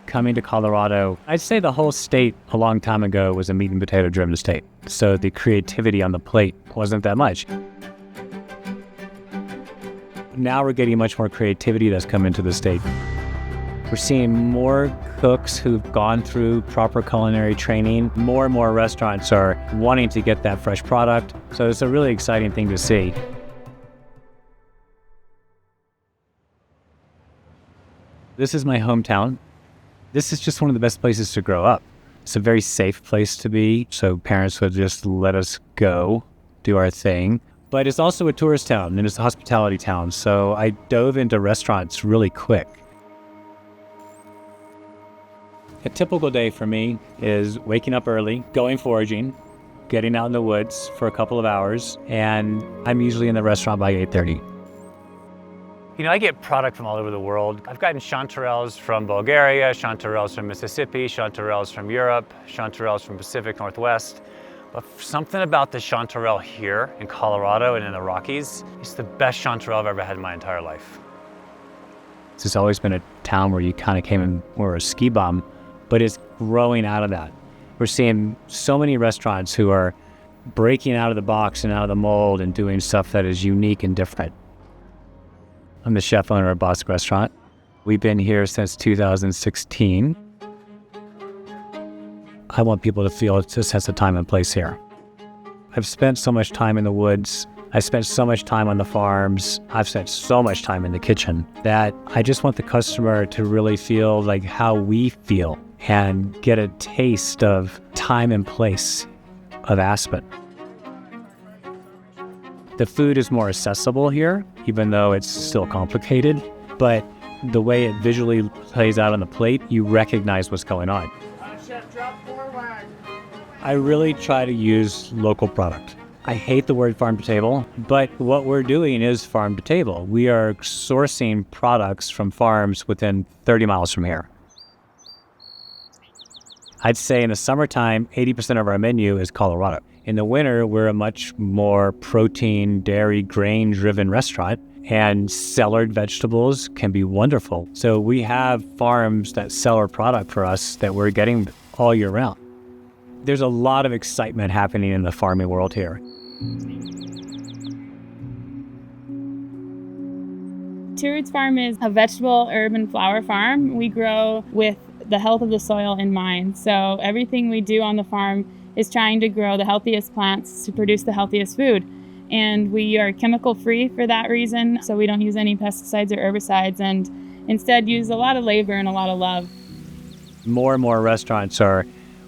coming to Colorado, I'd say the whole state a long time ago was a meat and potato driven state. So the creativity on the plate wasn't that much. Now we're getting much more creativity that's come into the state. We're seeing more cooks who've gone through proper culinary training. More and more restaurants are wanting to get that fresh product. So it's a really exciting thing to see. This is my hometown. This is just one of the best places to grow up. It's a very safe place to be, so parents would just let us go, do our thing. But it's also a tourist town, and it's a hospitality town, so I dove into restaurants really quick. A typical day for me is waking up early, going foraging, getting out in the woods for a couple of hours, and I'm usually in the restaurant by 8:30. You know, I get product from all over the world. I've gotten chanterelles from Bulgaria, chanterelles from Mississippi, chanterelles from Europe, chanterelles from Pacific Northwest. But something about the chanterelle here in Colorado and in the Rockies, it's the best chanterelle I've ever had in my entire life. It's always been a town where you kind of came in were a ski bum, but it's growing out of that. We're seeing so many restaurants who are breaking out of the box and out of the mold and doing stuff that is unique and different. I'm the chef owner of Bossk Restaurant. We've been here since 2016. I want people to feel it's a sense of time and place here. I've spent so much time in the woods. I spent so much time on the farms. I've spent so much time in the kitchen that I just want the customer to really feel like how we feel and get a taste of time and place of Aspen. The food is more accessible here, even though it's still complicated, but the way it visually plays out on the plate, you recognize what's going on. Chef, drop forward. I really try to use local product. I hate the word farm to table, but what we're doing is farm to table. We are sourcing products from farms within 30 miles from here. I'd say in the summertime, 80% of our menu is Colorado. In the winter, we're a much more protein, dairy, grain-driven restaurant, and cellared vegetables can be wonderful. So we have farms that sell our product for us that we're getting all year round. There's a lot of excitement happening in the farming world here. Two Roots Farm is a vegetable, herb, and flower farm. We grow with the health of the soil in mind. So everything we do on the farm is trying to grow the healthiest plants to produce the healthiest food. And we are chemical free for that reason. So we don't use any pesticides or herbicides and instead use a lot of labor and a lot of love. More and more restaurants are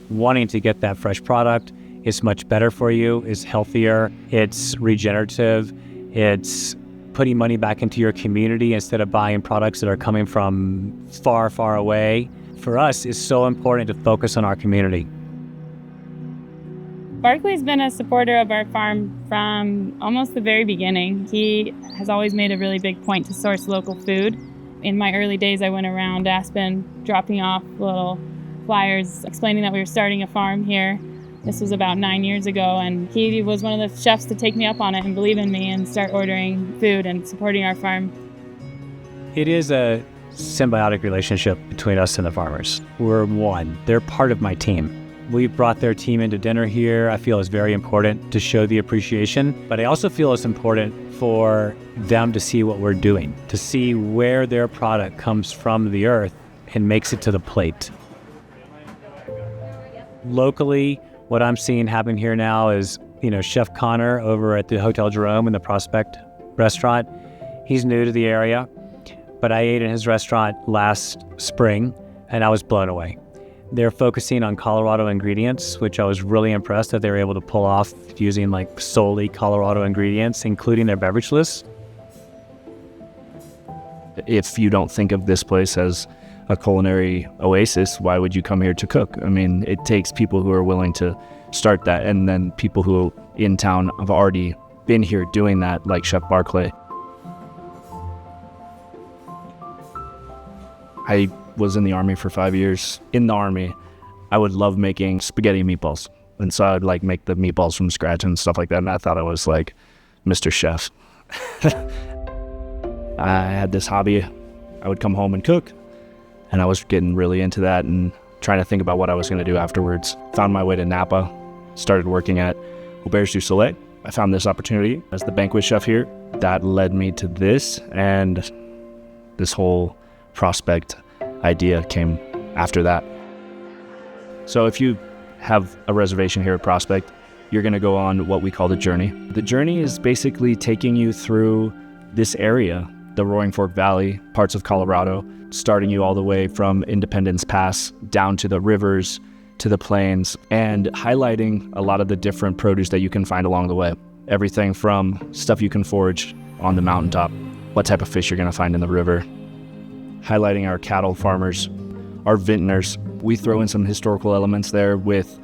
wanting to get that fresh product. It's much better for you, it's healthier, it's regenerative, it's putting money back into your community instead of buying products that are coming from far, far away. For us, it's so important to focus on our community. Barkley's been a supporter of our farm from almost the very beginning. He has always made a really big point to source local food. In my early days, I went around Aspen dropping off little flyers explaining that we were starting a farm here. This was about 9 years ago, and he was one of the chefs to take me up on it and believe in me and start ordering food and supporting our farm. It is a symbiotic relationship between us and the farmers. We're one. They're part of my team. We brought their team into dinner here. I feel it's very important to show the appreciation, but I also feel it's important for them to see what we're doing, to see where their product comes from the earth and makes it to the plate. Locally, what I'm seeing happen here now is, Chef Connor over at the Hotel Jerome in the Prospect restaurant, he's new to the area, but I ate in his restaurant last spring and I was blown away. They're focusing on Colorado ingredients, which I was really impressed that they were able to pull off using solely Colorado ingredients, including their beverage list. If you don't think of this place as a culinary oasis, why would you come here to cook? I mean, it takes people who are willing to start that, and then people who in town have already been here doing that, like Chef Barclay. I was in the Army for 5 years. In the Army, I would love making spaghetti and meatballs. And so I'd make the meatballs from scratch and stuff like that. And I thought I was Mr. Chef. I had this hobby. I would come home and cook. and I was getting really into that and trying to think about what I was going to do afterwards. Found my way to Napa, started working at Auberge du Soleil. I found this opportunity as the banquet chef here. That led me to this, and this whole Prospect idea came after that. So if you have a reservation here at Prospect, you're going to go on what we call the journey. The journey is basically taking you through this area, the Roaring Fork Valley, parts of Colorado, starting you all the way from Independence Pass down to the rivers, to the plains, and highlighting a lot of the different produce that you can find along the way. Everything from stuff you can forage on the mountaintop, what type of fish you're going to find in the river, highlighting our cattle farmers, our vintners. We throw in some historical elements there with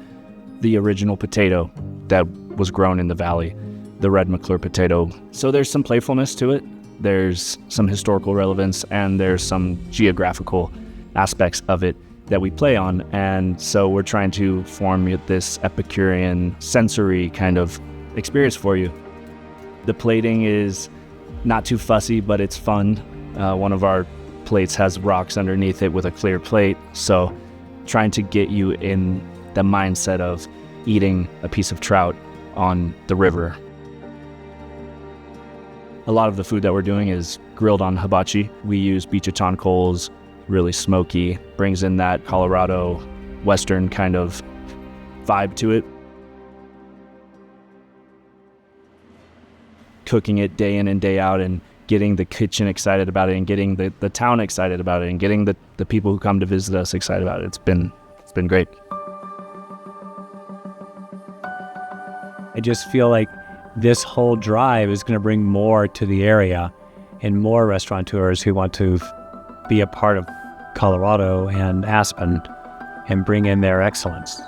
the original potato that was grown in the valley, the red McClure potato. So there's some playfulness to it. There's some historical relevance, and there's some geographical aspects of it that we play on. And so we're trying to form this Epicurean sensory kind of experience for you. The plating is not too fussy, but it's fun. One of our plates has rocks underneath it with a clear plate. So trying to get you in the mindset of eating a piece of trout on the river. A lot of the food that we're doing is grilled on hibachi. We use beach-a-ton coals, really smoky, brings in that Colorado Western kind of vibe to it. Cooking it day in and day out and getting the kitchen excited about it and getting the town excited about it and getting the people who come to visit us excited about it. It's been great. I just feel like this whole drive is going to bring more to the area and more restaurateurs who want to be a part of Colorado and Aspen and bring in their excellence.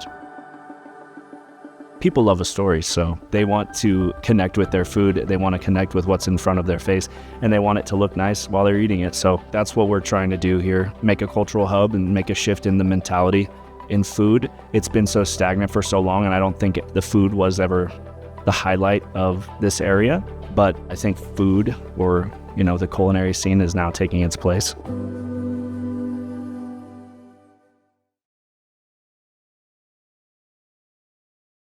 People love a story, so they want to connect with their food. They want to connect with what's in front of their face, and they want it to look nice while they're eating it. So that's what we're trying to do here, make a cultural hub and make a shift in the mentality in food. It's been so stagnant for so long, and I don't think the food was ever the highlight of this area, but I think food, or the culinary scene, is now taking its place.